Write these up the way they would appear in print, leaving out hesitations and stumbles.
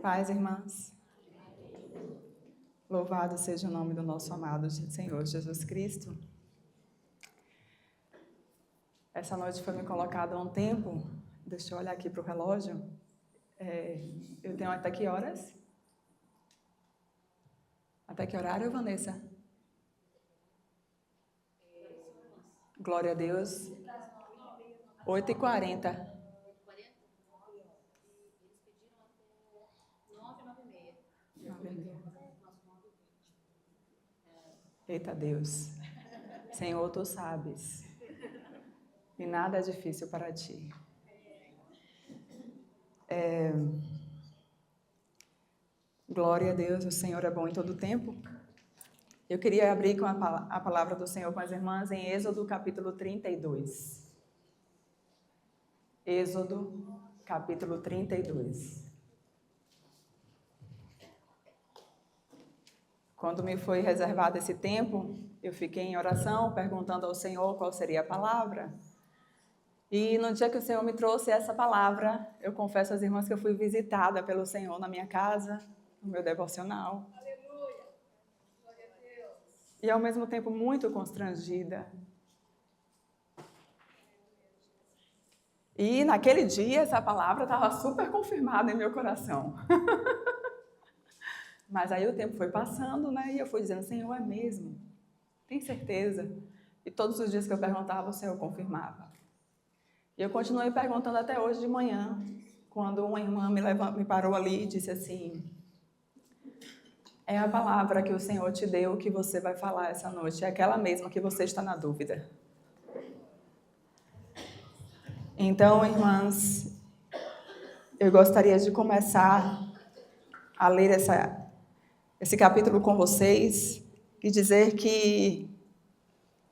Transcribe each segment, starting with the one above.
Paz, irmãs. Louvado seja o nome do nosso amado Senhor Jesus Cristo. Essa noite foi me colocada há um tempo. Deixa eu olhar aqui para o relógio. Eu tenho até que horas? Até que horário, Vanessa? Glória a Deus. 8h40. Eita Deus, Senhor, Tu sabes, e nada é difícil para Ti. Glória a Deus, o Senhor é bom em todo tempo. Eu queria abrir com a palavra do Senhor com as irmãs em Êxodo capítulo 32. Êxodo capítulo 32. Quando me foi reservado esse tempo, eu fiquei em oração, perguntando ao Senhor qual seria a palavra. E no dia que o Senhor me trouxe essa palavra, eu confesso às irmãs que eu fui visitada pelo Senhor na minha casa, no meu devocional. Aleluia! Glória a Deus! E ao mesmo tempo muito constrangida. E naquele dia essa palavra estava super confirmada em meu coração. Mas aí o tempo foi passando, né? E eu fui dizendo, Senhor, é mesmo? Tem certeza? E todos os dias que eu perguntava, o Senhor confirmava. E eu continuei perguntando até hoje de manhã, quando uma irmã me parou ali e disse assim, é a palavra que o Senhor te deu que você vai falar essa noite, é aquela mesma que você está na dúvida. Então, irmãs, eu gostaria de começar a ler esse capítulo com vocês e dizer que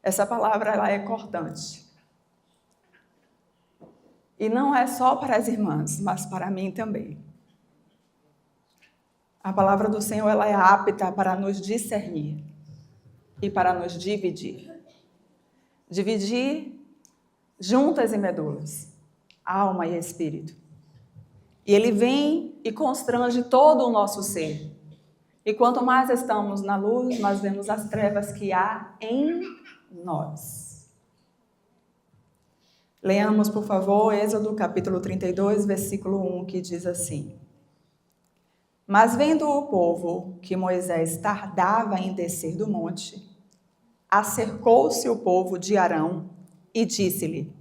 essa palavra ela é cortante. E não é só para as irmãs, mas para mim também. A palavra do Senhor ela é apta para nos discernir e para nos dividir. Dividir juntas e medulas, alma e espírito. E ele vem e constrange todo o nosso ser. E quanto mais estamos na luz, nós vemos as trevas que há em nós. Leamos, por favor, Êxodo capítulo 32, versículo 1, que diz assim. Mas vendo o povo que Moisés tardava em descer do monte, acercou-se o povo de Arão e disse-lhe,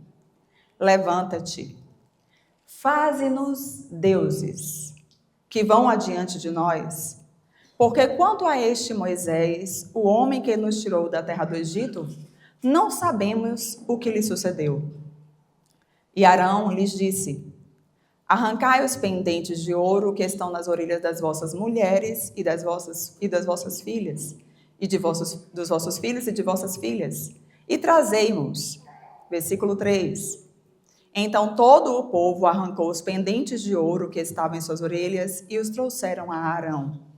levanta-te, faze-nos deuses, que vão adiante de nós, porque quanto a este Moisés, o homem que nos tirou da terra do Egito, não sabemos o que lhe sucedeu. E Arão lhes disse, arrancai os pendentes de ouro que estão nas orelhas das vossas mulheres e das vossas filhas, e dos vossos filhos e de vossas filhas, e trazei-mos. Versículo 3. Então todo o povo arrancou os pendentes de ouro que estavam em suas orelhas e os trouxeram a Arão.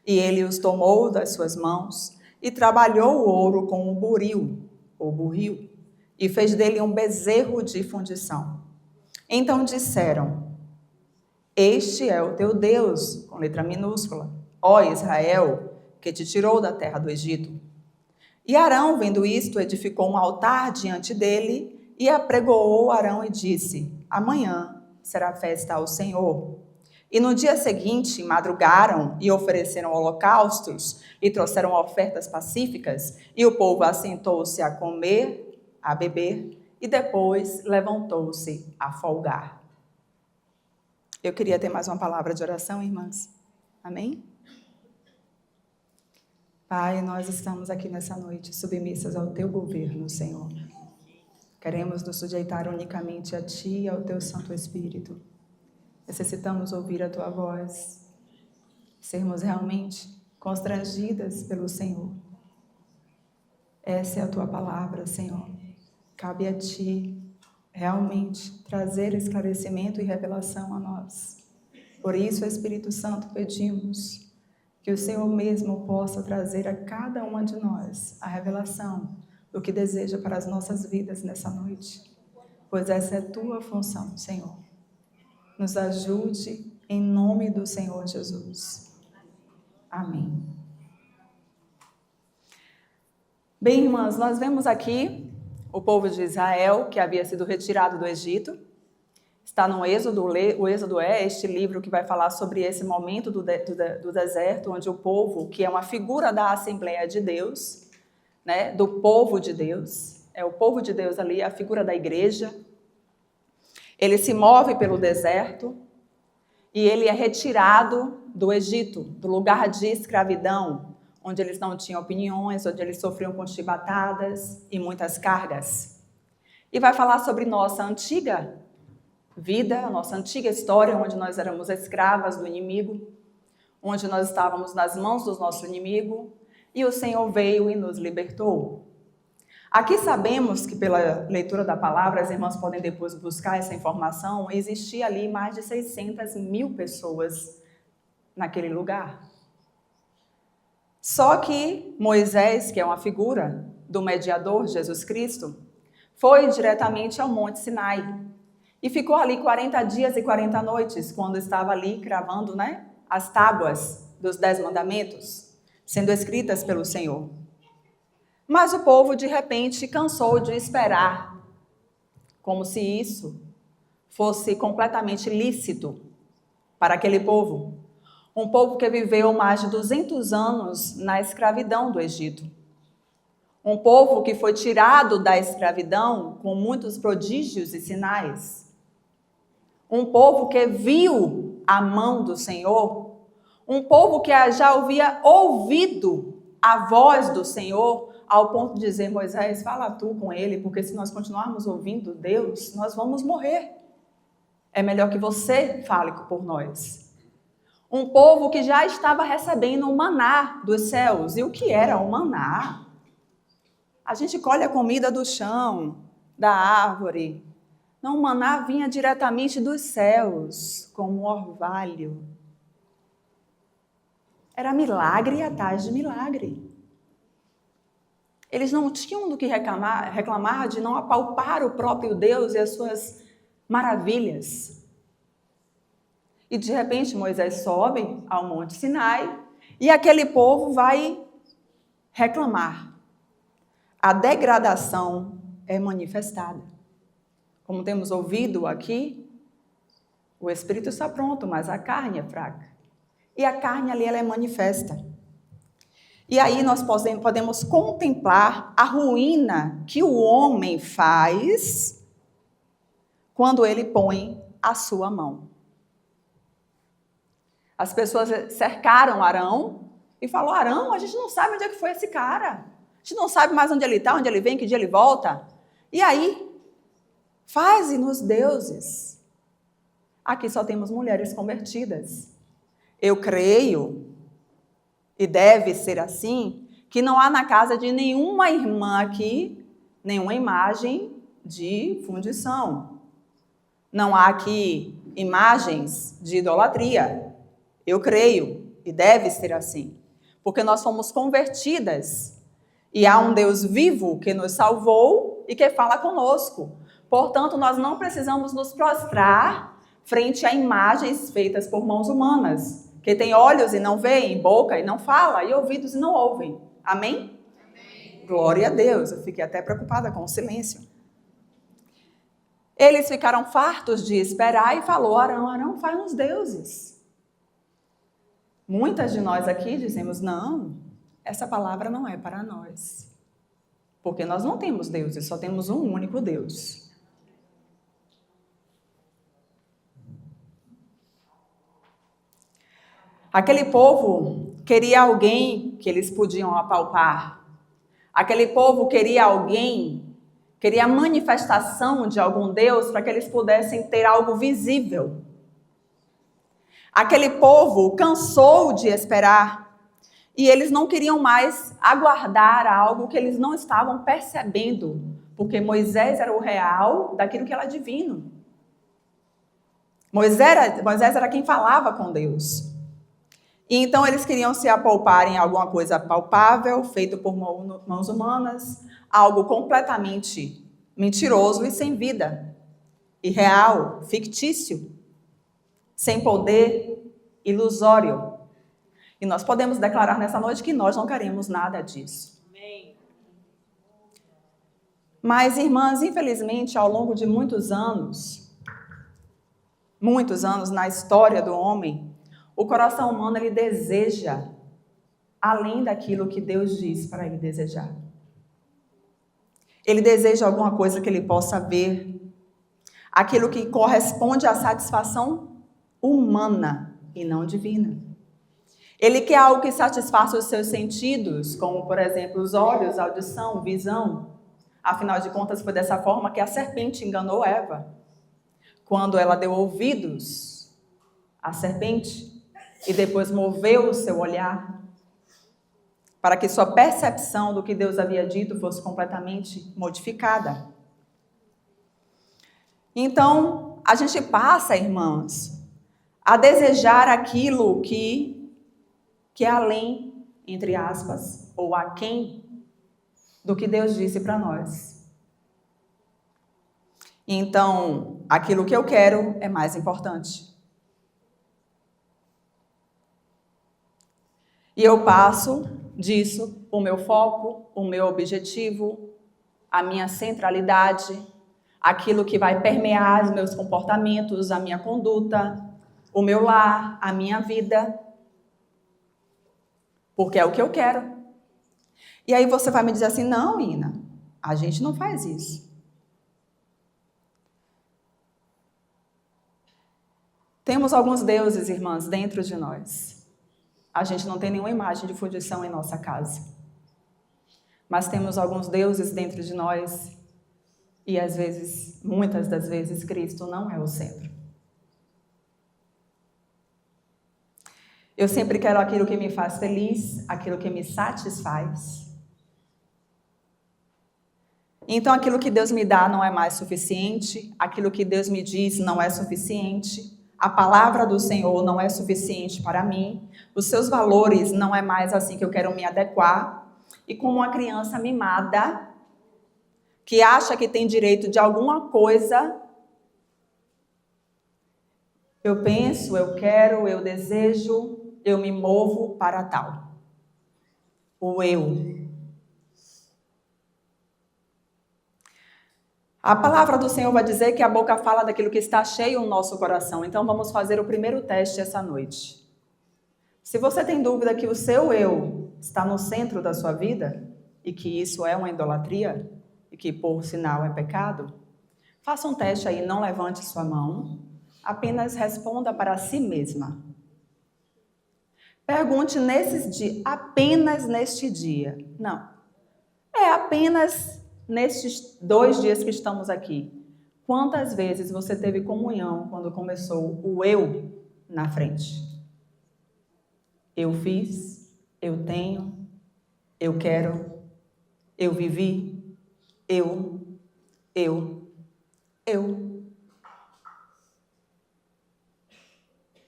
E ele os tomou das suas mãos e trabalhou o ouro com o buril, ou burril, e fez dele um bezerro de fundição. Então disseram, este é o teu Deus, com letra minúscula, ó Israel, que te tirou da terra do Egito. E Arão, vendo isto, edificou um altar diante dele e apregoou Arão e disse, amanhã será festa ao Senhor. E no dia seguinte madrugaram e ofereceram holocaustos e trouxeram ofertas pacíficas, e o povo assentou-se a comer, a beber, e depois levantou-se a folgar. Eu queria ter mais uma palavra de oração, irmãs. Amém? Pai, nós estamos aqui nessa noite submissas ao Teu governo, Senhor. Queremos nos sujeitar unicamente a Ti e ao Teu Santo Espírito. Necessitamos ouvir a Tua voz, sermos realmente constrangidas pelo Senhor. Essa é a Tua palavra, Senhor. Cabe a Ti realmente trazer esclarecimento e revelação a nós. Por isso, Espírito Santo, pedimos que o Senhor mesmo possa trazer a cada uma de nós a revelação do que deseja para as nossas vidas nessa noite. Pois essa é a Tua função, Senhor. Nos ajude Em nome do Senhor Jesus. Amém. Bem, irmãs, nós vemos aqui o povo de Israel que havia sido retirado do Egito. Está no Êxodo. O Êxodo é este livro que vai falar sobre esse momento do deserto, onde o povo, que é uma figura da Assembleia de Deus, né, do povo de Deus, é o povo de Deus ali, a figura da igreja, ele se move pelo deserto e ele é retirado do Egito, do lugar de escravidão, onde eles não tinham opiniões, onde eles sofriam com chibatadas e muitas cargas. E vai falar sobre nossa antiga vida, nossa antiga história, onde nós éramos escravas do inimigo, onde nós estávamos nas mãos do nosso inimigo, e o Senhor veio e nos libertou. Aqui sabemos que, pela leitura da palavra, as irmãs podem depois buscar essa informação, existia ali mais de 600.000 pessoas naquele lugar. Só que Moisés, que é uma figura do mediador Jesus Cristo, foi diretamente ao Monte Sinai e ficou ali 40 dias e 40 noites, quando estava ali cravando, né, as tábuas dos 10 mandamentos, sendo escritas pelo Senhor. Mas o povo, de repente, cansou de esperar, como se isso fosse completamente lícito para aquele povo. Um povo que viveu mais de 200 anos na escravidão do Egito. Um povo que foi tirado da escravidão com muitos prodígios e sinais. Um povo que viu a mão do Senhor. Um povo que já havia ouvido a voz do Senhor, ao ponto de dizer: Moisés, fala tu com ele, porque se nós continuarmos ouvindo Deus, nós vamos morrer. É melhor que você fale por nós. Um povo que já estava recebendo o maná dos céus. E o que era o maná? A gente colhe a comida do chão, da árvore. Não, o maná vinha diretamente dos céus, como um orvalho. Era milagre atrás de milagre. Eles não tinham do que reclamar de não apalpar o próprio Deus e as suas maravilhas. E de repente Moisés sobe ao Monte Sinai e aquele povo vai reclamar. A degradação é manifestada. Como temos ouvido aqui, o espírito está pronto, mas a carne é fraca. E a carne ali ela é manifesta. E aí nós podemos contemplar a ruína que o homem faz quando ele põe a sua mão. As pessoas cercaram Arão e falaram: Arão, a gente não sabe onde é que foi esse cara. A gente não sabe mais onde ele está, onde ele vem, que dia ele volta. E aí, faze-nos deuses. Aqui só temos mulheres convertidas. Eu creio, e deve ser assim, que não há na casa de nenhuma irmã aqui, nenhuma imagem de fundição. Não há aqui imagens de idolatria. Eu creio, e deve ser assim, porque nós fomos convertidas, e há um Deus vivo que nos salvou e que fala conosco. Portanto, nós não precisamos nos prostrar frente a imagens feitas por mãos humanas, que têm olhos e não veem, boca e não fala, e ouvidos e não ouvem. Amém? Amém. Glória a Deus. Eu fiquei até preocupada com o silêncio. Eles ficaram fartos de esperar e falou: Arão, faz uns deuses. Muitas de nós aqui dizemos: não, essa palavra não é para nós. Porque nós não temos deuses, só temos um único Deus. Aquele povo queria alguém que eles podiam apalpar. Aquele povo queria alguém, queria a manifestação de algum Deus para que eles pudessem ter algo visível. Aquele povo cansou de esperar e eles não queriam mais aguardar algo que eles não estavam percebendo, porque Moisés era o real daquilo que era divino. Moisés era quem falava com Deus. E então eles queriam se apalpar em alguma coisa palpável, feito por mãos humanas, algo completamente mentiroso e sem vida, irreal, fictício. sem poder, ilusório. E nós podemos declarar nessa noite que nós não queremos nada disso. Mas, irmãs, infelizmente, ao longo de muitos anos na história do homem, o coração humano ele deseja além daquilo que Deus diz para ele desejar. Ele deseja alguma coisa que ele possa ver, aquilo que corresponde à satisfação humana e não divina. Ele quer algo que satisfaça os seus sentidos, como, por exemplo, os olhos, audição, visão. Afinal de contas, foi dessa forma que a serpente enganou Eva. Quando ela deu ouvidos à serpente e depois moveu o seu olhar para que sua percepção do que Deus havia dito fosse completamente modificada. Então, a gente passa, irmãs, a desejar aquilo que é além, entre aspas, ou aquém do que Deus disse para nós. Então, aquilo que eu quero é mais importante. E eu passo disso o meu foco, o meu objetivo, a minha centralidade, aquilo que vai permear os meus comportamentos, a minha conduta, o meu lar, a minha vida, porque é o que eu quero. E aí você vai me dizer assim, não, Ina, a gente não faz isso. Temos alguns deuses, irmãs, dentro de nós. A gente não tem nenhuma imagem de fundição em nossa casa. Mas temos alguns deuses dentro de nós e às vezes, muitas das vezes, Cristo não é o centro. Eu sempre quero aquilo que me faz feliz, aquilo que me satisfaz. Então, aquilo que Deus me dá não é mais suficiente, aquilo que Deus me diz não é suficiente, a palavra do Senhor não é suficiente para mim, os seus valores não é mais assim que eu quero me adequar. E como uma criança mimada, que acha que tem direito de alguma coisa, eu penso, eu quero, eu desejo, eu me movo para tal. O eu. A palavra do Senhor vai dizer que a boca fala daquilo que está cheio no nosso coração. Então vamos fazer o primeiro teste essa noite. Se você tem dúvida que o seu eu está no centro da sua vida e que isso é uma idolatria e que por sinal é pecado, faça um teste aí, não levante sua mão, apenas responda para si mesma. Pergunte apenas neste dia. Não, é apenas nestes 2 dias que estamos aqui. Quantas vezes você teve comunhão quando começou o eu na frente? Eu fiz, eu tenho, eu quero, eu vivi, eu.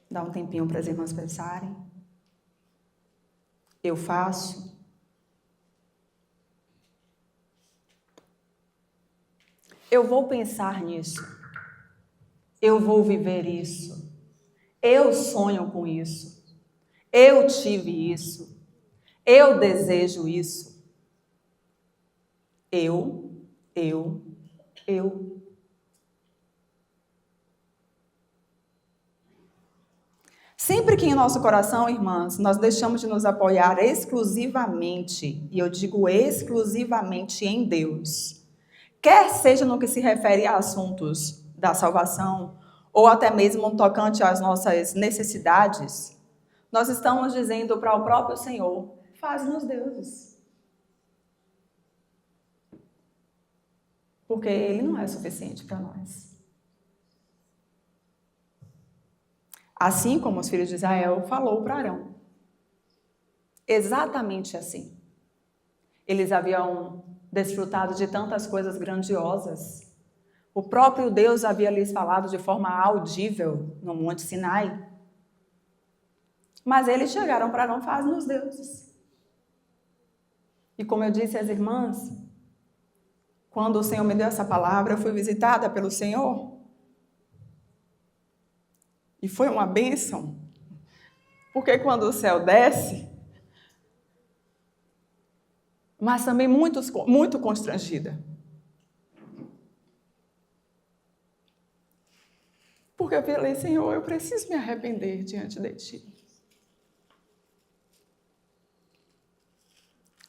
Dá um tempinho para as irmãs pensarem. Eu faço. Eu vou pensar nisso. Eu vou viver isso. Eu sonho com isso. Eu tive isso. Eu desejo isso. Eu. Sempre que em nosso coração, irmãs, nós deixamos de nos apoiar exclusivamente, e eu digo exclusivamente em Deus, quer seja no que se refere a assuntos da salvação, ou até mesmo tocante às nossas necessidades, nós estamos dizendo para o próprio Senhor, faz-nos deuses. Porque Ele não é suficiente para nós. Assim como os filhos de Israel falou para Arão. Exatamente assim. Eles haviam desfrutado de tantas coisas grandiosas. O próprio Deus havia lhes falado de forma audível no Monte Sinai. Mas eles chegaram para Arão, faz-nos deuses. E como eu disse às irmãs, quando o Senhor me deu essa palavra, eu fui visitada pelo Senhor. E foi uma bênção, porque quando o céu desce, mas também muito constrangida. Porque eu falei, Senhor, eu preciso me arrepender diante de Ti.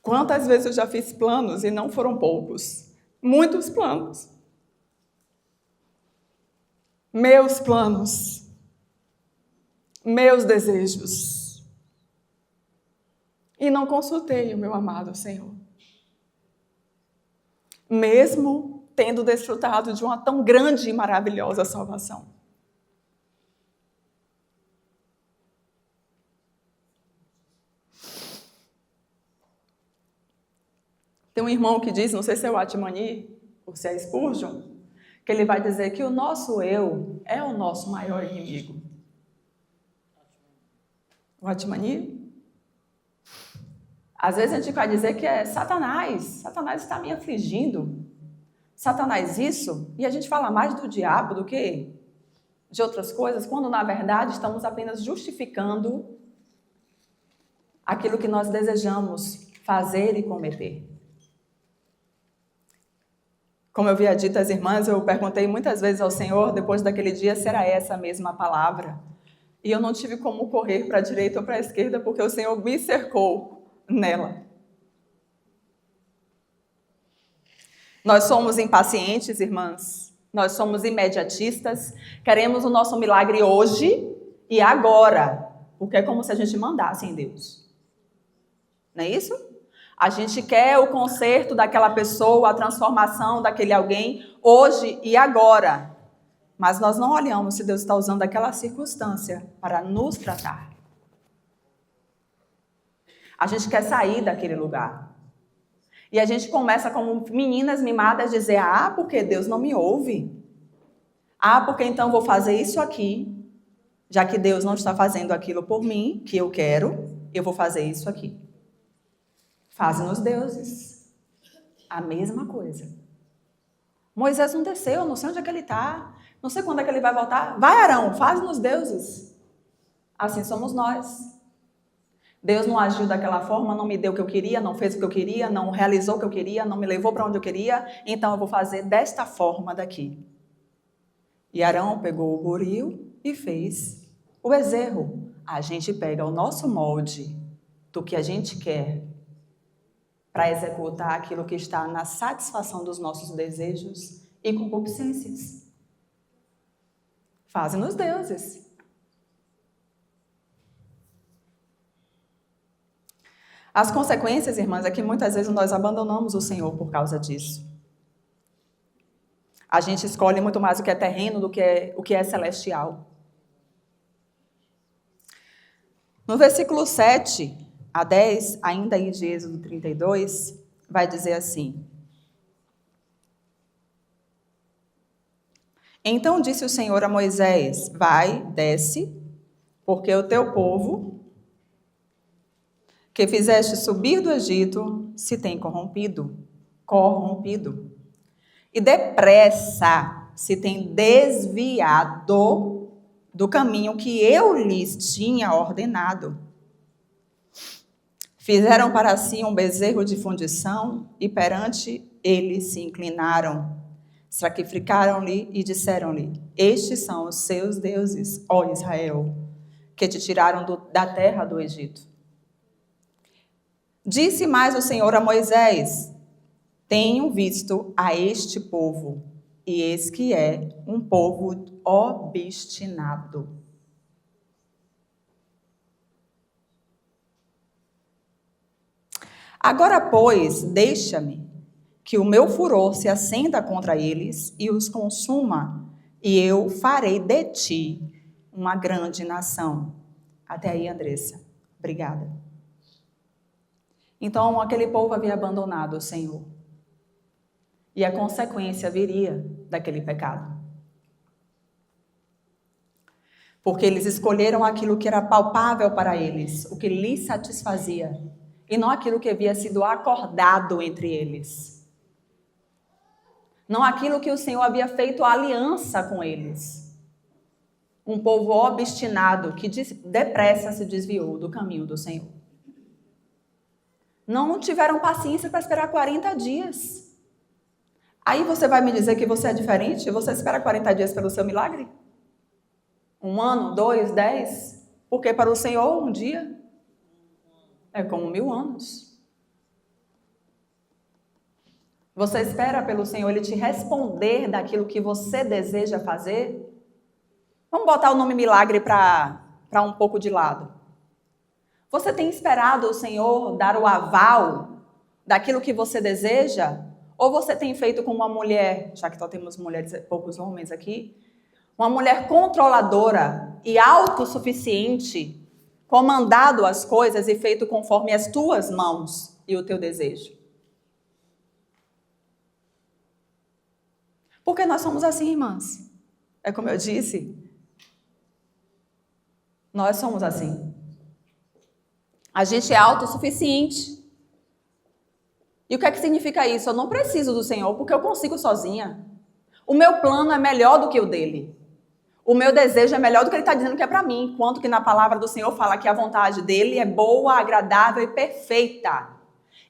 Quantas vezes eu já fiz planos e não foram poucos. Muitos planos. Meus planos. Meus desejos. E não consultei o meu amado Senhor. Mesmo tendo desfrutado de uma tão grande e maravilhosa salvação. Tem um irmão que diz, não sei se é o Atmani ou se é Spurgeon, que ele vai dizer que o nosso eu é o nosso maior inimigo. O Atmani? Às vezes a gente vai dizer que é Satanás. Satanás está me afligindo. Satanás isso. E a gente fala mais do diabo do que de outras coisas, quando na verdade estamos apenas justificando aquilo que nós desejamos fazer e cometer. Como eu havia dito às irmãs, eu perguntei muitas vezes ao Senhor, depois daquele dia, se era essa a mesma palavra. E eu não tive como correr para a direita ou para a esquerda, porque o Senhor me cercou nela. Nós somos impacientes, irmãs. Nós somos imediatistas. Queremos o nosso milagre hoje e agora. Porque é como se a gente mandasse em Deus. Não é isso? A gente quer o conserto daquela pessoa, a transformação daquele alguém, hoje e agora. Mas nós não olhamos se Deus está usando aquela circunstância para nos tratar. A gente quer sair daquele lugar. E a gente começa como meninas mimadas a dizer, porque Deus não me ouve. Porque então vou fazer isso aqui. Já que Deus não está fazendo aquilo por mim, que eu quero, eu vou fazer isso aqui. Fazem os deuses. A mesma coisa. Moisés não desceu, não sei onde é que ele está. Não sei quando é que ele vai voltar. Vai, Arão, faz nos deuses. Assim somos nós. Deus não agiu daquela forma, não me deu o que eu queria, não fez o que eu queria, não realizou o que eu queria, não me levou para onde eu queria, então eu vou fazer desta forma daqui. E Arão pegou o buril e fez o bezerro. A gente pega o nosso molde do que a gente quer para executar aquilo que está na satisfação dos nossos desejos e concupiscências. Fazem nos deuses. As consequências, irmãs, é que muitas vezes nós abandonamos o Senhor por causa disso. A gente escolhe muito mais o que é terreno do que o que é celestial. No versículo 7 a 10, ainda aí de Êxodo 32, vai dizer assim: Então disse o Senhor a Moisés, vai, desce, porque o teu povo, que fizeste subir do Egito, se tem corrompido. E depressa se tem desviado do caminho que eu lhes tinha ordenado. Fizeram para si um bezerro de fundição e perante ele se inclinaram. Sacrificaram-lhe e disseram-lhe, estes são os seus deuses, ó Israel, que te tiraram da terra do Egito. Disse mais o Senhor a Moisés, tenho visto a este povo, e eis que é um povo obstinado. Agora, pois, deixa-me que o meu furor se acenda contra eles e os consuma, e eu farei de ti uma grande nação. Até aí, Andressa. Obrigada. Então, aquele povo havia abandonado o Senhor. E a consequência viria daquele pecado. Porque eles escolheram aquilo que era palpável para eles, o que lhes satisfazia, e não aquilo que havia sido acordado entre eles. Não aquilo que o Senhor havia feito a aliança com eles. Um povo obstinado que depressa se desviou do caminho do Senhor. Não tiveram paciência para esperar 40 dias. Aí você vai me dizer que você é diferente? Você espera 40 dias pelo seu milagre? 1 ano, 2, 10? Porque para o Senhor um dia é como 1000 anos. Você espera pelo Senhor Ele te responder daquilo que você deseja fazer? Vamos botar o nome milagre para um pouco de lado. Você tem esperado o Senhor dar o aval daquilo que você deseja? Ou você tem feito como uma mulher, já que só temos mulheres, poucos homens aqui, uma mulher controladora e autossuficiente, comandado as coisas e feito conforme as tuas mãos e o teu desejo? Porque nós somos assim, irmãs. É como eu disse. Nós somos assim. A gente é autossuficiente. E o que é que significa isso? Eu não preciso do Senhor porque eu consigo sozinha. O meu plano é melhor do que o dele. O meu desejo é melhor do que ele está dizendo que é para mim. Enquanto que na palavra do Senhor fala que a vontade dele é boa, agradável e perfeita.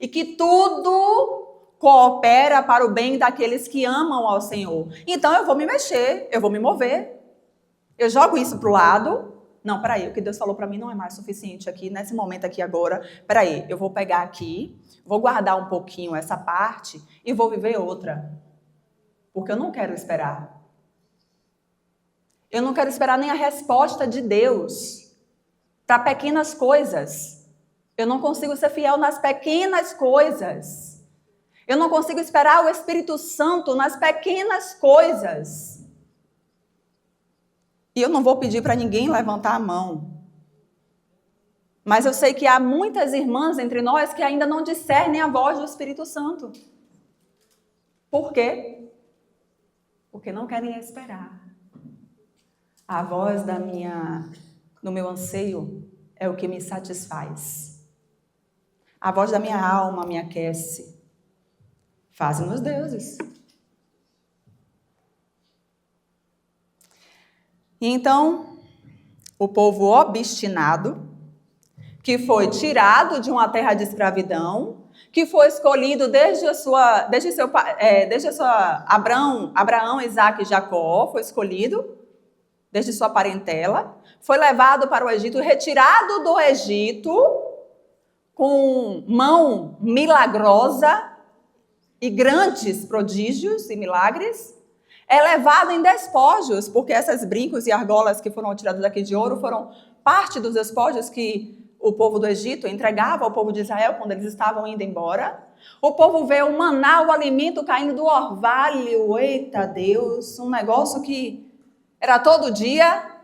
E que tudo coopera para o bem daqueles que amam ao Senhor. Então eu vou me mexer, eu vou me mover. Eu jogo isso para o lado. Não, peraí, o que Deus falou para mim não é mais suficiente aqui, nesse momento aqui agora. Peraí, eu vou pegar aqui, vou guardar um pouquinho essa parte e vou viver outra. Porque eu não quero esperar. Eu não quero esperar nem a resposta de Deus para pequenas coisas. Eu não consigo ser fiel nas pequenas coisas. Eu não consigo esperar o Espírito Santo nas pequenas coisas. E eu não vou pedir para ninguém levantar a mão. Mas eu sei que há muitas irmãs entre nós que ainda não discernem a voz do Espírito Santo. Por quê? Porque não querem esperar. A voz do meu anseio é o que me satisfaz. A voz da minha alma me aquece. Fazem-nos deuses. E então, o povo obstinado, que foi tirado de uma terra de escravidão, que foi escolhido desde Abraão, Isaac e Jacó, foi escolhido desde sua parentela, foi levado para o Egito, retirado do Egito com mão milagrosa e grandes prodígios e milagres, é levado em despojos, porque essas brincos e argolas que foram tiradas daqui de ouro foram parte dos despojos que o povo do Egito entregava ao povo de Israel quando eles estavam indo embora. O povo vê o maná, o alimento caindo do orvalho. Eita Deus, um negócio que era todo dia.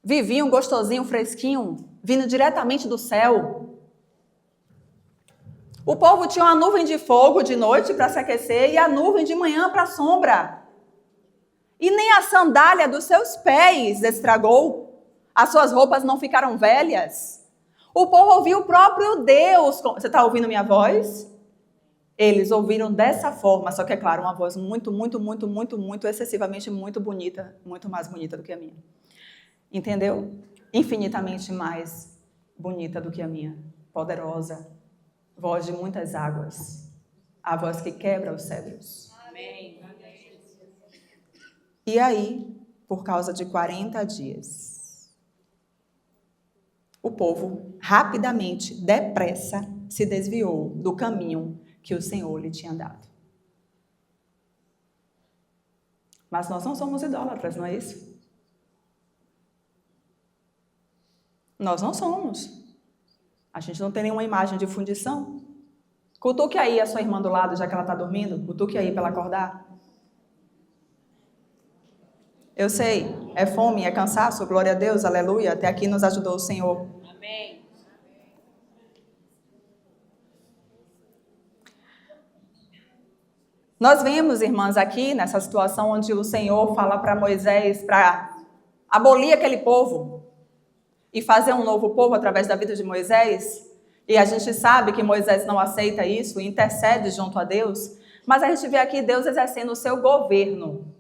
Vivia um gostosinho, fresquinho, vindo diretamente do céu. O povo tinha uma nuvem de fogo de noite para se aquecer e a nuvem de manhã para a sombra. E nem a sandália dos seus pés estragou. As suas roupas não ficaram velhas. O povo ouviu o próprio Deus. Você está ouvindo minha voz? Eles ouviram dessa forma, só que é claro, uma voz muito, muito, muito, muito, muito, excessivamente muito bonita, muito mais bonita do que a minha. Entendeu? Infinitamente mais bonita do que a minha. Poderosa. Voz de muitas águas. A voz que quebra os cedros. Amém. E aí, por causa de 40 dias, o povo rapidamente, depressa, se desviou do caminho que o Senhor lhe tinha dado. Mas nós não somos idólatras, não é isso? Nós não somos. A gente não tem nenhuma imagem de fundição. Cutuque aí a sua irmã do lado, já que ela está dormindo. Cutuque aí para ela acordar. Eu sei, é fome, é cansaço, glória a Deus, aleluia. Até aqui nos ajudou o Senhor. Amém. Nós vemos, irmãs, aqui nessa situação onde o Senhor fala para Moisés para abolir aquele povo e fazer um novo povo através da vida de Moisés. E a gente sabe que Moisés não aceita isso, intercede junto a Deus, mas a gente vê aqui Deus exercendo o seu governo.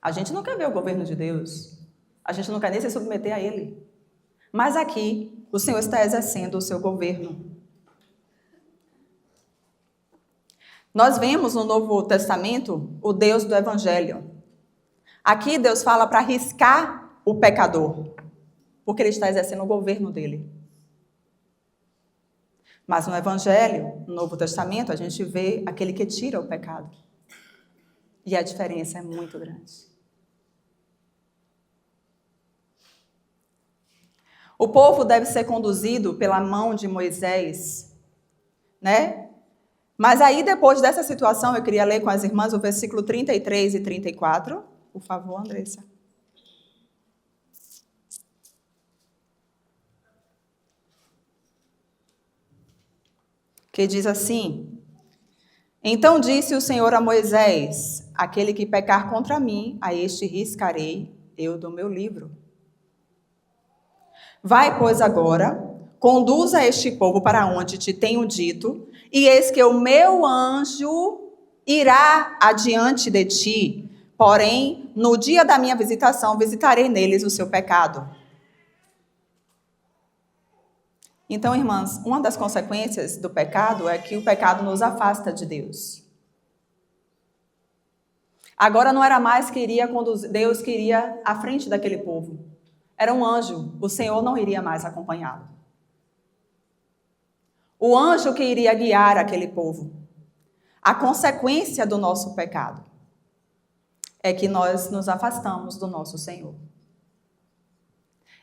A gente não quer ver o governo de Deus. A gente não quer nem se submeter a Ele. Mas aqui, o Senhor está exercendo o seu governo. Nós vemos no Novo Testamento o Deus do Evangelho. Aqui Deus fala para riscar o pecador, porque Ele está exercendo o governo dele. Mas no Evangelho, no Novo Testamento, a gente vê aquele que tira o pecado. E a diferença é muito grande. O povo deve ser conduzido pela mão de Moisés, né? Mas aí, depois dessa situação, eu queria ler com as irmãs o versículo 33 e 34. Por favor, Andressa. Que diz assim: Então disse o Senhor a Moisés: Aquele que pecar contra mim, a este riscarei eu do meu livro. Vai, pois, agora, conduza este povo para onde te tenho dito, e eis que o meu anjo irá adiante de ti. Porém, no dia da minha visitação, visitarei neles o seu pecado. Então, irmãs, uma das consequências do pecado é que o pecado nos afasta de Deus. Agora não era mais que iria conduzir, Deus que iria à frente daquele povo. Era um anjo, o Senhor não iria mais acompanhá-lo. O anjo que iria guiar aquele povo. A consequência do nosso pecado é que nós nos afastamos do nosso Senhor.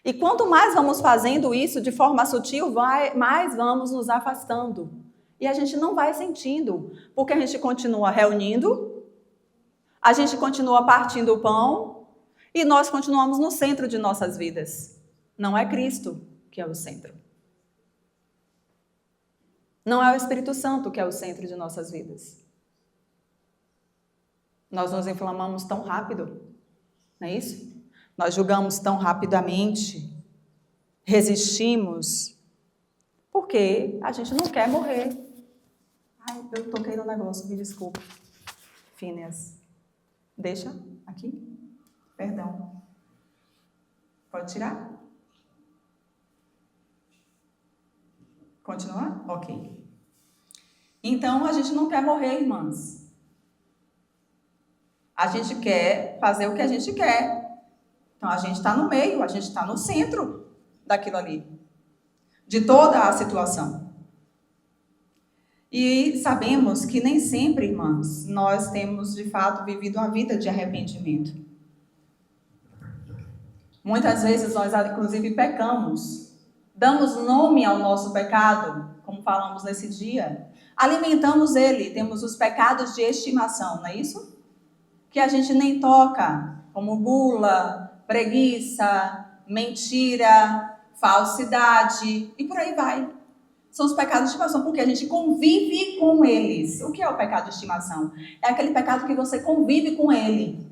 E quanto mais vamos fazendo isso de forma sutil, mais vamos nos afastando. E a gente não vai sentindo, porque a gente continua reunindo, a gente continua partindo o pão, e nós continuamos no centro de nossas vidas. Não é Cristo que é o centro. Não é o Espírito Santo que é o centro de nossas vidas. Nós nos inflamamos tão rápido, não é isso? Nós julgamos tão rapidamente, resistimos, porque a gente não quer morrer. Ai, eu toquei no negócio, me desculpe. Phineas, deixa aqui. Perdão. Pode tirar? Continuar? Ok. Então, a gente não quer morrer, irmãs. A gente quer fazer o que a gente quer. Então, a gente está no meio, a gente está no centro daquilo ali. De toda a situação. E sabemos que nem sempre, irmãs, nós temos, de fato, vivido uma vida de arrependimento. Muitas vezes nós, inclusive, pecamos. Damos nome ao nosso pecado, como falamos nesse dia. Alimentamos ele, temos os pecados de estimação, não é isso? Que a gente nem toca, como gula, preguiça, mentira, falsidade e por aí vai. São os pecados de estimação, porque a gente convive com eles. O que é o pecado de estimação? É aquele pecado que você convive com ele.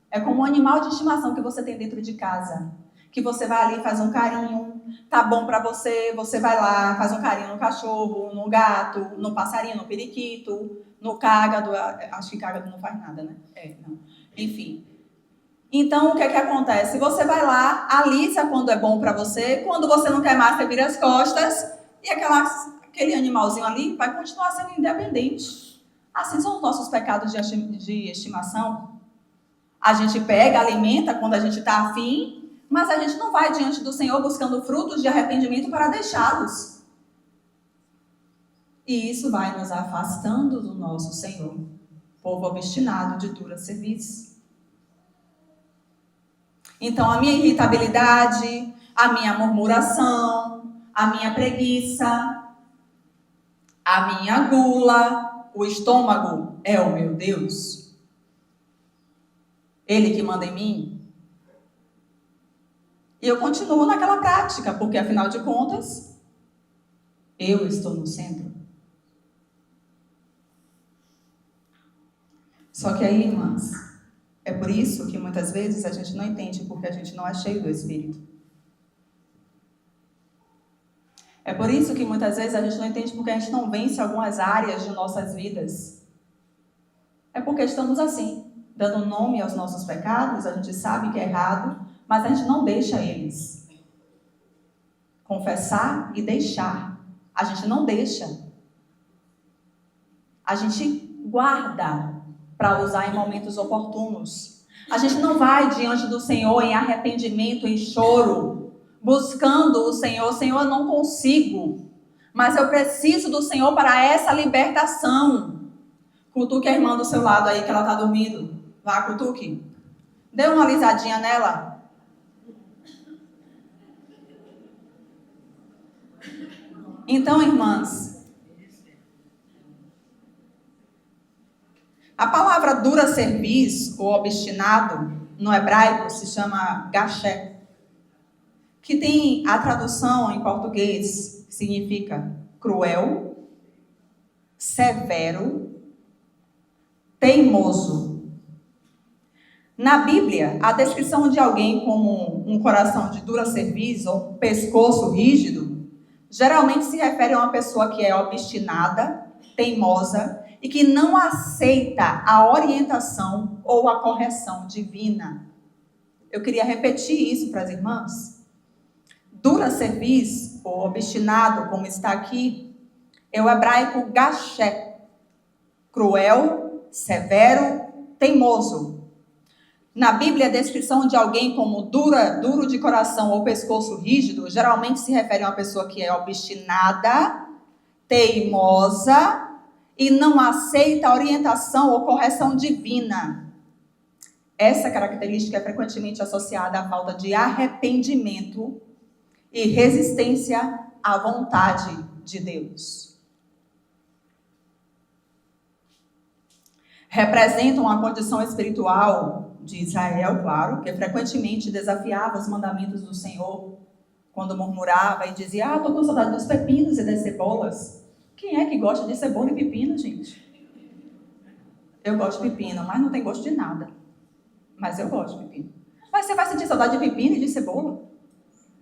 É como um animal de estimação que você tem dentro de casa. Que você vai ali e faz um carinho, tá bom pra você, você vai lá, faz um carinho no cachorro, no gato, no passarinho, no periquito, no cágado. Acho que cágado não faz nada, né? Não. Enfim. Então, o que é que acontece? Você vai lá, alisa quando é bom pra você, quando você não quer mais, você vira as costas, e aquele animalzinho ali vai continuar sendo independente. Assim são os nossos pecados de estimação. A gente pega, alimenta quando a gente está afim, mas a gente não vai diante do Senhor buscando frutos de arrependimento para deixá-los. E isso vai nos afastando do nosso Senhor. Povo obstinado de dura serviço. Então, a minha irritabilidade, a minha murmuração, a minha preguiça, a minha gula, o estômago é o meu Deus. Ele que manda em mim. E eu continuo naquela prática, porque afinal de contas, eu estou no centro. Só que aí, irmãs, é por isso que muitas vezes a gente não entende, porque a gente não é cheio do Espírito. É por isso que muitas vezes a gente não entende porque a gente não vence algumas áreas de nossas vidas. É porque estamos assim, dando nome aos nossos pecados, a gente sabe que é errado, mas a gente não deixa eles. Confessar e deixar. A gente não deixa. A gente guarda para usar em momentos oportunos. A gente não vai diante do Senhor em arrependimento, em choro, buscando o Senhor. Senhor, eu não consigo, mas eu preciso do Senhor para essa libertação. Cutuque a irmã do seu lado aí, que ela está dormindo. Vá, cutuque. Dê uma alisadinha nela. Então, irmãs, a palavra dura cerviz, ou obstinado, no hebraico se chama gashé, que tem a tradução em português, que significa cruel, severo, teimoso. Na Bíblia, a descrição de alguém como um coração de dura cerviz ou um pescoço rígido geralmente se refere a uma pessoa que é obstinada, teimosa e que não aceita a orientação ou a correção divina. Eu queria repetir isso para as irmãs. Dura cerviz, ou obstinado, como está aqui, é o hebraico gashé, cruel, severo, teimoso. Na Bíblia, a descrição de alguém como duro de coração ou pescoço rígido, geralmente se refere a uma pessoa que é obstinada, teimosa e não aceita a orientação ou correção divina. Essa característica é frequentemente associada à falta de arrependimento e resistência à vontade de Deus. Representam a condição espiritual de Israel, claro, que frequentemente desafiava os mandamentos do Senhor, quando murmurava e dizia, estou com saudade dos pepinos e das cebolas. Quem é que gosta de cebola e pepino, gente? Eu gosto de pepino, mas não tem gosto de nada. Mas eu gosto de pepino. Mas você vai sentir saudade de pepino e de cebola?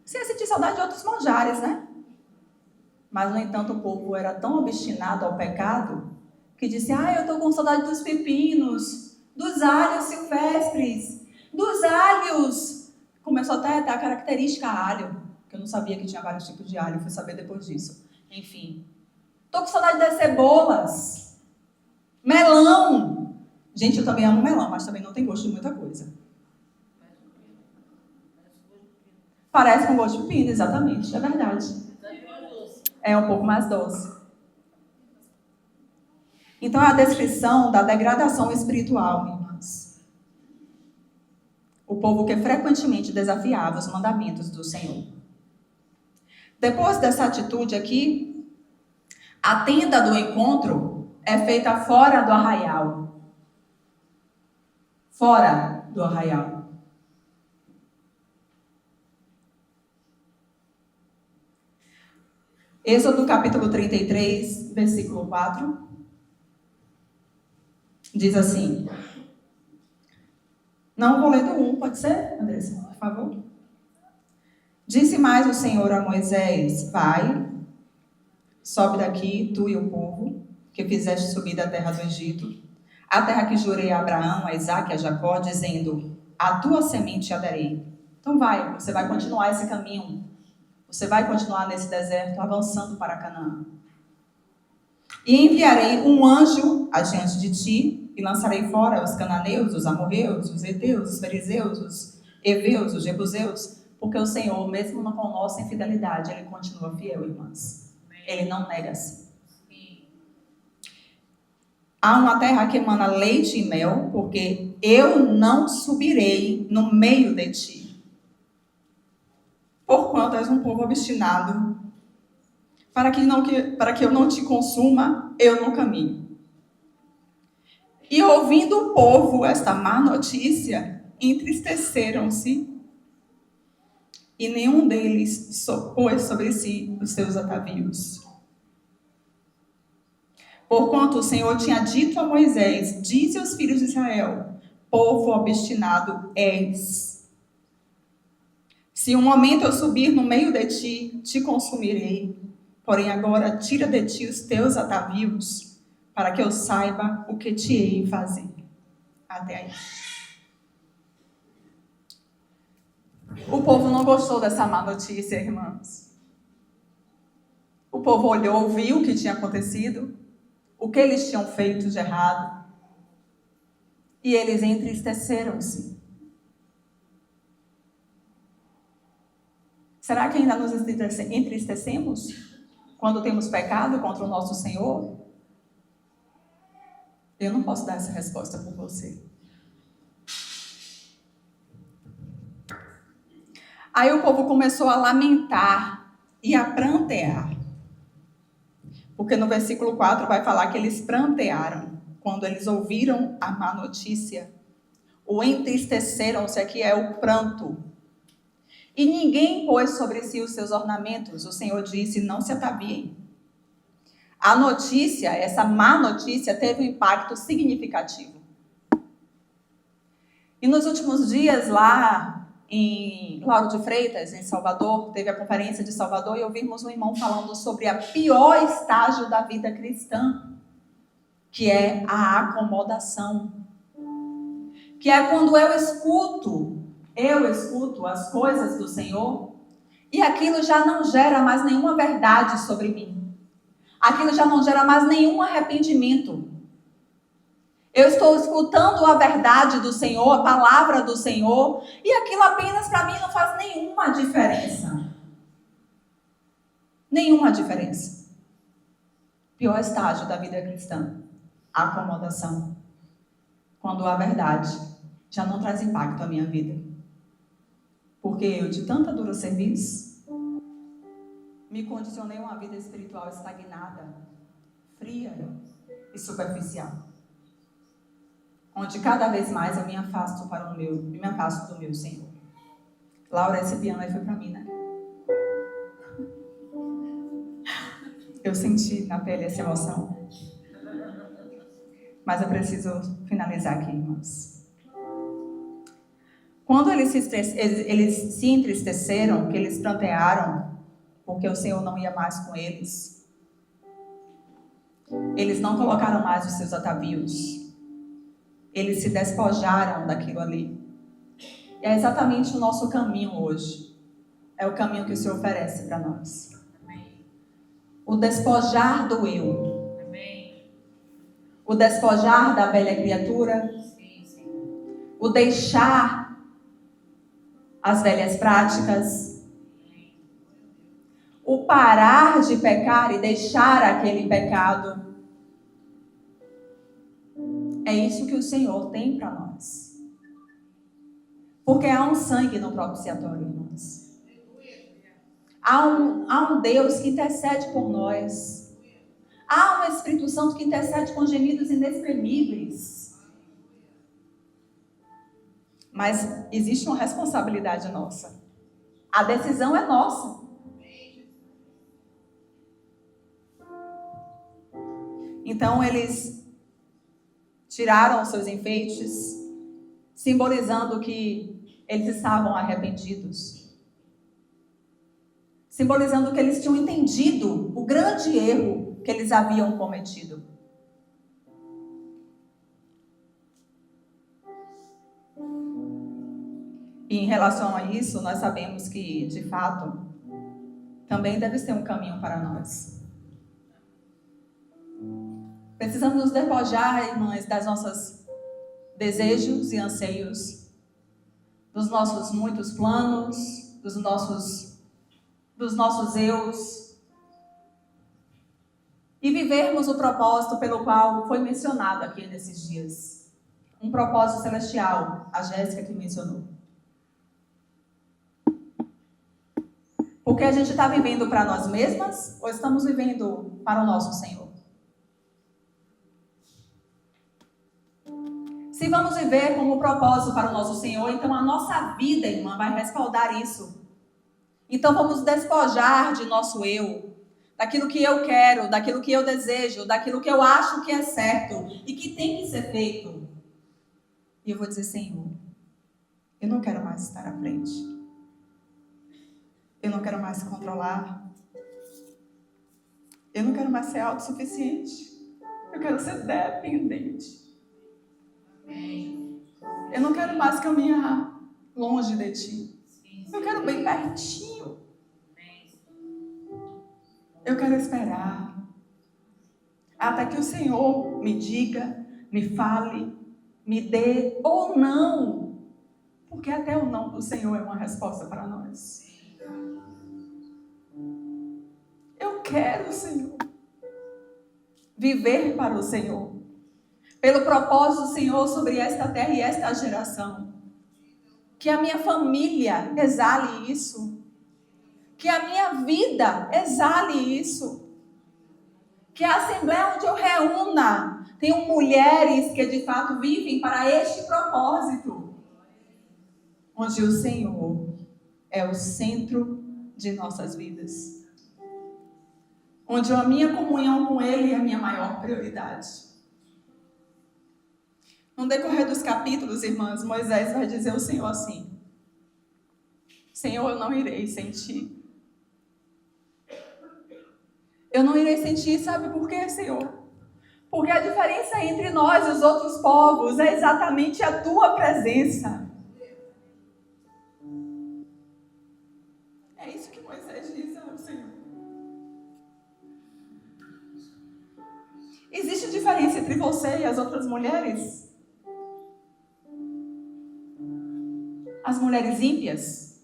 Você ia sentir saudade de outros manjares, né? Mas, no entanto, o povo era tão obstinado ao pecado que disse, eu estou com saudade dos pepinos, dos alhos silvestres, dos alhos. Começou até a dar a característica alho, que eu não sabia que tinha vários tipos de alho, fui saber depois disso. Enfim, estou com saudade das cebolas, melão. Gente, eu também amo melão, mas também não tem gosto de muita coisa. Parece com gosto de pepino, exatamente, é verdade. É um pouco mais doce. Então, é a descrição da degradação espiritual, irmãs. O povo que frequentemente desafiava os mandamentos do Senhor. Depois dessa atitude aqui, a tenda do encontro é feita fora do arraial. Fora do arraial. Êxodo capítulo 33, versículo 4. Diz assim, não vou ler do 1, pode ser, Andressa, por favor? Disse mais o Senhor a Moisés, vai, sobe daqui, tu e o povo, que fizeste subir da terra do Egito, a terra que jurei a Abraão, a Isaque e a Jacó, dizendo, a tua semente a darei. Então vai, você vai continuar esse caminho, você vai continuar nesse deserto, avançando para Canaã. E enviarei um anjo adiante de ti, e lançarei fora os cananeus, os amorreus, os heteus, os fariseus, os heveus, os jebuseus, porque o Senhor, mesmo com nossa infidelidade, Ele continua fiel, irmãs. Ele não nega-se. Há uma terra que emana leite e mel, porque eu não subirei no meio de ti. Porquanto és um povo obstinado, para que eu não te consuma, eu não caminho. E ouvindo o povo esta má notícia, entristeceram-se, e nenhum deles pôs sobre si os seus atavios. Porquanto o Senhor tinha dito a Moisés, dize aos filhos de Israel, povo obstinado és. Se um momento eu subir no meio de ti, te consumirei. Porém agora tira de ti os teus atavios, para que eu saiba o que te hei fazer. até aí. O povo não gostou dessa má notícia, irmãos. O povo olhou, viu o que tinha acontecido, o que eles tinham feito de errado, e eles entristeceram-se. Será que ainda nos entristecemos quando temos pecado contra o nosso Senhor? Eu não posso dar essa resposta por você. Aí o povo começou a lamentar e a prantear. Porque no versículo 4 vai falar que eles prantearam quando eles ouviram a má notícia. O entristeceram-se aqui é o pranto. E ninguém pôs sobre si os seus ornamentos. O Senhor disse, não se ataviem. A notícia, essa má notícia, teve um impacto significativo. E nos últimos dias, lá em Lauro de Freitas, em Salvador, teve a conferência de Salvador e ouvimos um irmão falando sobre a pior estágio da vida cristã, que é a acomodação. Que é quando eu escuto as coisas do Senhor e aquilo já não gera mais nenhuma verdade sobre mim. Aquilo já não gera mais nenhum arrependimento. Eu estou escutando a verdade do Senhor, a palavra do Senhor, e aquilo apenas para mim não faz nenhuma diferença. Nenhuma diferença. Pior estágio da vida cristã, a acomodação. Quando a verdade já não traz impacto à minha vida. Porque eu, de tanta dura serviço, me condicionei a uma vida espiritual estagnada, fria e superficial. Onde cada vez mais eu me afasto do meu Senhor. Laura, esse piano aí foi para mim, né? Eu senti na pele essa emoção. Mas eu preciso finalizar aqui, irmãos. Quando eles se entristeceram, que eles prantearam, porque o Senhor não ia mais com eles, eles não colocaram mais os seus atavios. Eles se despojaram daquilo ali. E é exatamente o nosso caminho hoje. É o caminho que o Senhor oferece para nós. O despojar do eu. O despojar da velha criatura. O deixar as velhas práticas. O parar de pecar e deixar aquele pecado. É isso que o Senhor tem para nós. Porque há um sangue no propiciatório, irmãos. Há um Deus que intercede por nós. Há um Espírito Santo que intercede com gemidos inexprimíveis. Mas existe uma responsabilidade nossa. A decisão é nossa. Então eles tiraram os seus enfeites, simbolizando que eles estavam arrependidos. Simbolizando que eles tinham entendido o grande erro que eles haviam cometido. E em relação a isso, nós sabemos que, de fato, também deve ser um caminho para nós. Precisamos nos despojar, irmãs, das nossas desejos e anseios, dos nossos muitos planos, dos nossos eus, e vivermos o propósito pelo qual foi mencionado aqui nesses dias. Um propósito celestial, a Jéssica que mencionou. Porque a gente está vivendo para nós mesmas ou estamos vivendo para o nosso Senhor? Se vamos viver como propósito para o nosso Senhor, então a nossa vida, irmã, vai respaldar isso. Então vamos despojar de nosso eu, daquilo que eu quero, daquilo que eu desejo, daquilo que eu acho que é certo e que tem que ser feito. E eu vou dizer, Senhor, eu não quero mais estar à frente. Eu não quero mais controlar. Eu não quero mais ser autossuficiente. Eu quero ser dependente. Amém. Eu não quero mais caminhar longe de ti. Eu quero bem pertinho. Eu quero esperar até que o Senhor me diga, me fale, me dê ou não. Porque até o não do Senhor é uma resposta para nós. Eu quero, Senhor, viver para o Senhor. Pelo propósito do Senhor sobre esta terra e esta geração. Que a minha família exale isso. Que a minha vida exale isso. Que a assembleia onde eu reúna tenham mulheres que de fato vivem para este propósito. Onde o Senhor é o centro de nossas vidas. Onde a minha comunhão com Ele é a minha maior prioridade. No decorrer dos capítulos, irmãs, Moisés vai dizer ao Senhor assim: Senhor, eu não irei sem ti. Eu não irei sem ti, sabe por quê, Senhor? Porque a diferença entre nós e os outros povos é exatamente a tua presença. É isso que Moisés diz ao Senhor. Existe diferença entre você e as outras mulheres? As mulheres ímpias?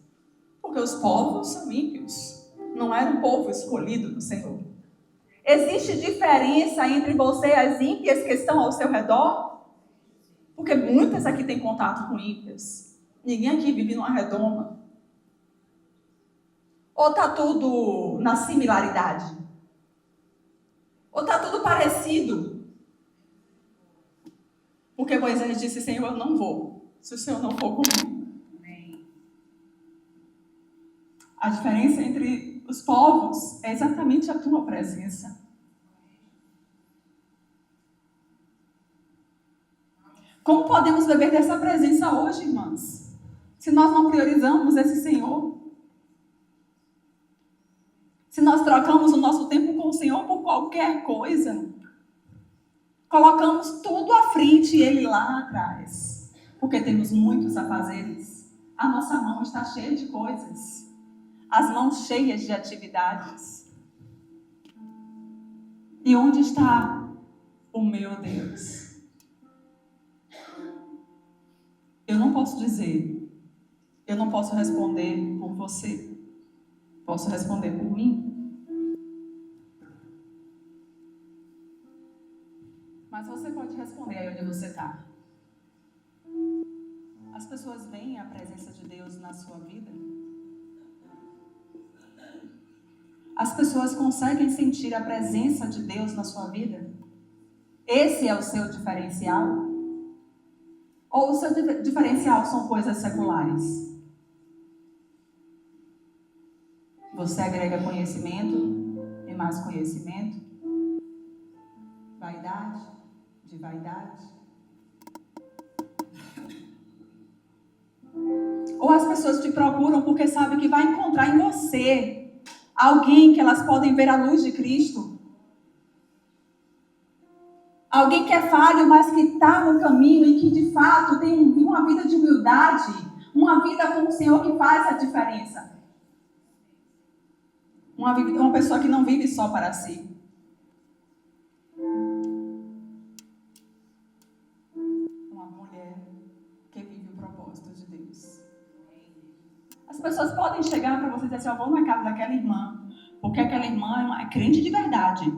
Porque os povos são ímpios. Não era um povo escolhido do Senhor. Existe diferença entre você e as ímpias que estão ao seu redor? Porque muitas aqui têm contato com ímpias. Ninguém aqui vive numa redoma. Ou está tudo na similaridade? Ou está tudo parecido? Porque Moisés disse, Senhor, eu não vou, se o Senhor não for comigo. A diferença entre os povos é exatamente a tua presença. Como podemos beber dessa presença hoje, irmãs? Se nós não priorizamos esse Senhor? Se nós trocamos o nosso tempo com o Senhor por qualquer coisa? Colocamos tudo à frente e Ele lá atrás. Porque temos muitos afazeres. A nossa mão está cheia de coisas. As mãos cheias de atividades. E onde está o meu Deus? Eu não posso dizer, eu não posso responder por você. Posso responder por mim? Mas você pode responder aí onde você está. As pessoas veem a presença de Deus na sua vida? As pessoas conseguem sentir a presença de Deus na sua vida? Esse é o seu diferencial? Ou o seu diferencial são coisas seculares? Você agrega conhecimento e mais conhecimento? Vaidade de vaidade? Ou as pessoas te procuram porque sabem que vai encontrar em você alguém que elas podem ver a luz de Cristo? Alguém que é falho, mas que está no caminho e que de fato tem uma vida de humildade, uma vida com o Senhor que faz a diferença. Uma pessoa que não vive só para si. Uma mulher que vive o propósito de Deus. As pessoas podem chegar para você e dizer assim, eu vou na casa daquela irmã, porque aquela irmã é crente de verdade,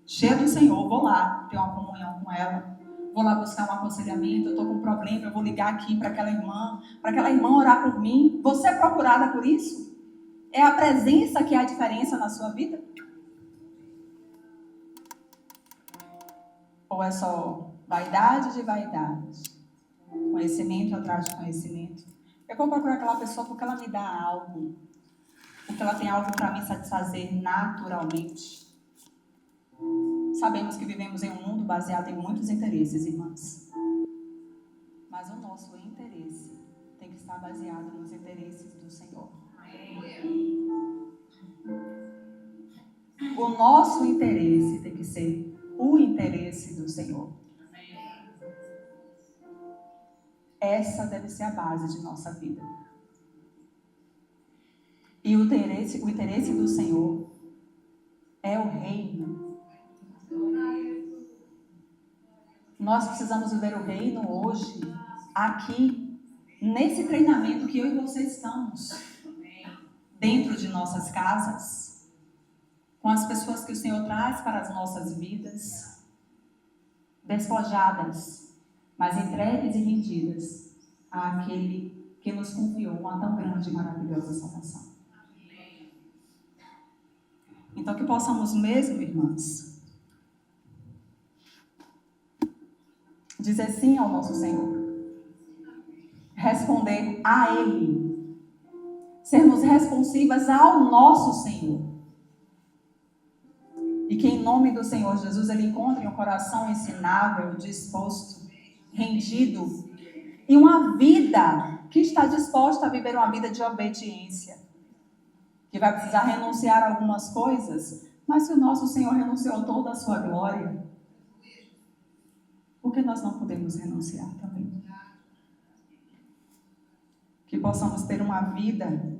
cheia do Senhor, vou lá ter uma comunhão com ela, vou lá buscar um aconselhamento, eu estou com um problema, eu vou ligar aqui para aquela irmã orar por mim. Você é procurada por isso? É a presença que é a diferença na sua vida? Ou é só vaidade de vaidade? Conhecimento atrás de conhecimento? Eu vou procurar aquela pessoa porque ela me dá algo. Porque ela tem algo para me satisfazer naturalmente. Sabemos que vivemos em um mundo baseado em muitos interesses, irmãs. Mas o nosso interesse tem que estar baseado nos interesses do Senhor. O nosso interesse tem que ser o interesse do Senhor. Essa deve ser a base de nossa vida. E o interesse do Senhor é o reino. Nós precisamos viver o reino hoje, aqui, nesse treinamento que eu e você estamos, dentro de nossas casas, com as pessoas que o Senhor traz para as nossas vidas, despojadas, mas entregues e rendidas àquele que nos confiou uma tão grande e maravilhosa salvação. Então que possamos mesmo, irmãs, dizer sim ao nosso Senhor, responder a Ele, sermos responsivas ao nosso Senhor. E que em nome do Senhor Jesus Ele encontre um coração ensinável, disposto, rendido, e uma vida que está disposta a viver uma vida de obediência. Que vai precisar renunciar a algumas coisas, mas se o nosso Senhor renunciou toda a sua glória, por que nós não podemos renunciar também? Que possamos ter uma vida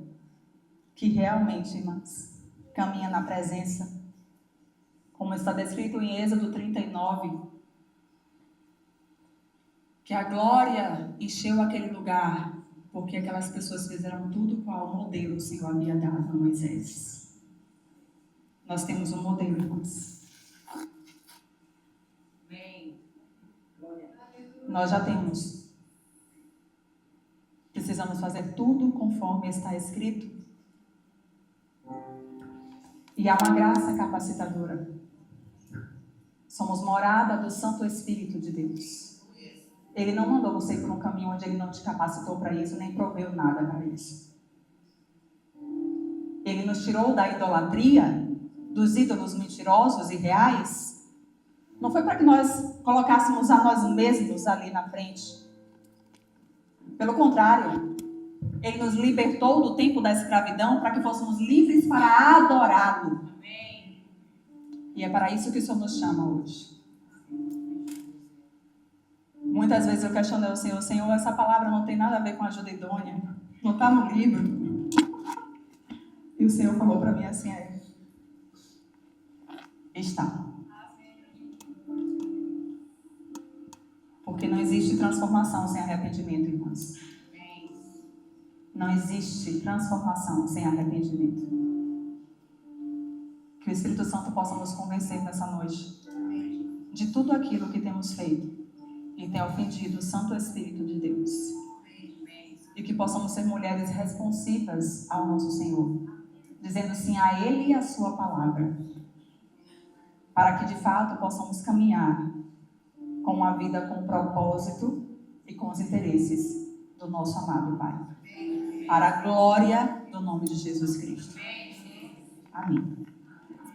que realmente, irmãs, caminha na presença, como está descrito em Êxodo 39, que a glória encheu aquele lugar, porque aquelas pessoas fizeram tudo qual o modelo o Senhor havia dado a Moisés. Nós temos um modelo, irmãos. Nós já temos. Precisamos fazer tudo conforme está escrito. E há uma graça capacitadora. Somos morada do Santo Espírito de Deus. Ele não mandou você por um caminho onde Ele não te capacitou para isso, nem proveu nada para isso. Ele nos tirou da idolatria, dos ídolos mentirosos e reais. Não foi para que nós colocássemos a nós mesmos ali na frente. Pelo contrário, Ele nos libertou do tempo da escravidão para que fôssemos livres para adorá-lo. E é para isso que o Senhor nos chama hoje. Muitas vezes eu questionei o Senhor: Senhor, essa palavra não tem nada a ver com ajuda idônea, não está no livro. E o Senhor falou para mim assim: está. Porque não existe transformação sem arrependimento, irmãos. Não existe transformação sem arrependimento. Que o Espírito Santo possa nos convencer nessa noite de tudo aquilo que temos feito e tem ofendido o Santo Espírito de Deus. E que possamos ser mulheres responsivas ao nosso Senhor, dizendo sim a Ele e a sua palavra, para que de fato possamos caminhar com uma vida com propósito e com os interesses do nosso amado Pai. Para a glória do nome de Jesus Cristo. Amém.